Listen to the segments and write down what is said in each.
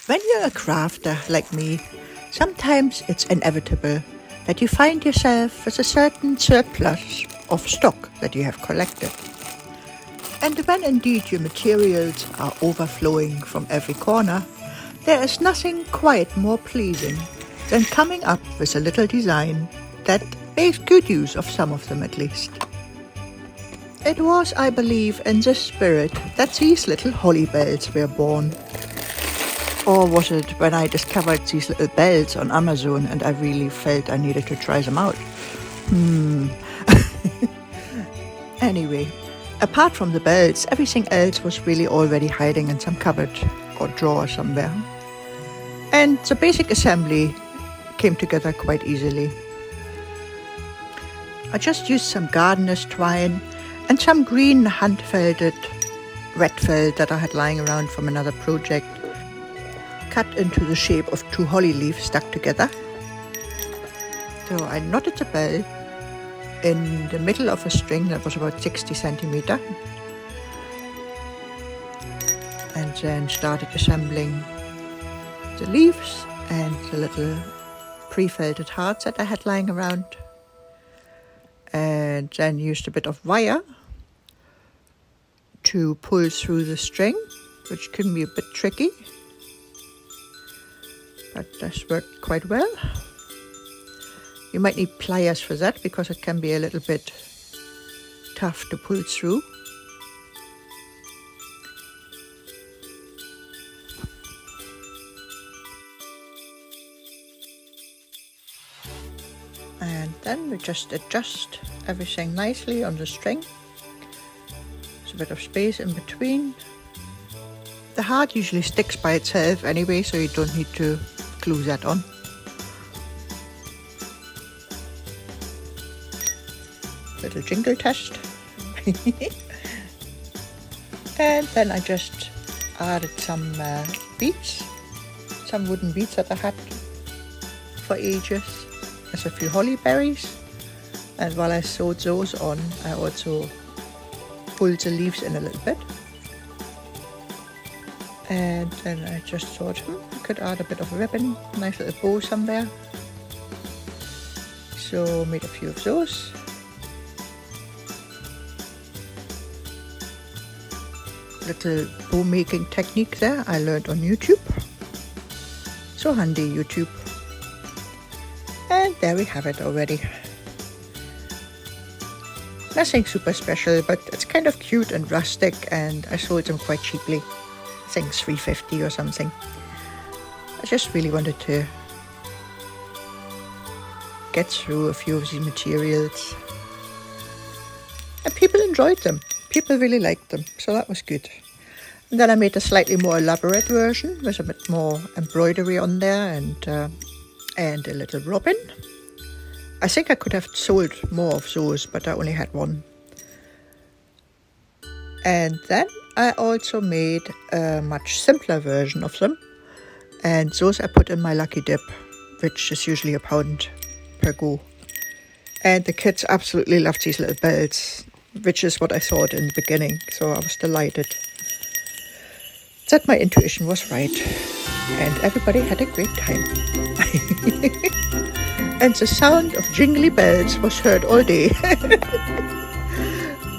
When you're a crafter like me, sometimes it's inevitable that you find yourself with a certain surplus of stock that you have collected. And when indeed your materials are overflowing from every corner, there is nothing quite more pleasing than coming up with a little design that makes good use of some of them at least. It was, I believe, in this spirit that these little holly bells were born. Or was it when I discovered these little bells on Amazon and I really felt I needed to try them out? Anyway, apart from the bells, everything else was really already hiding in some cupboard or drawer somewhere. And the basic assembly came together quite easily. I just used some gardener's twine and some green hand-felted red felt that I had lying around from another project, cut into the shape of two holly leaves stuck together. So I knotted the bell in the middle of a string that was about 60 centimeter, and then started assembling the leaves and the little pre-felted hearts that I had lying around, and then used a bit of wire to pull through the string, which can be a bit tricky, but this worked quite well. You might need pliers for that because it can be a little bit tough to pull through. And then we just adjust everything nicely on the string. There's a bit of space in between. The heart usually sticks by itself anyway, so you don't need to glue that on. Little jingle test. And then I just added some beads, some wooden beads that I had for ages. There's a few holly berries, and while I sewed those on, I also pulled the leaves in a little bit. And then I just thought, I could add a bit of ribbon, nice little bow somewhere. So made a few of those. Little bow making technique there I learned on YouTube. So handy, YouTube. And there we have it already. Nothing super special, but it's kind of cute and rustic, and I sold them quite cheaply. I think $3.50 or something. I just really wanted to get through a few of these materials. And people enjoyed them. People really liked them, so that was good. And then I made a slightly more elaborate version with a bit more embroidery on there and a little robin. I think I could have sold more of those, but I only had one. And then I also made a much simpler version of them, and those I put in my lucky dip, which is usually £1 per go. And the kids absolutely loved these little bells, which is what I thought in the beginning, so I was delighted that my intuition was right, and everybody had a great time. And the sound of jingly bells was heard all day.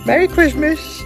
Merry Christmas!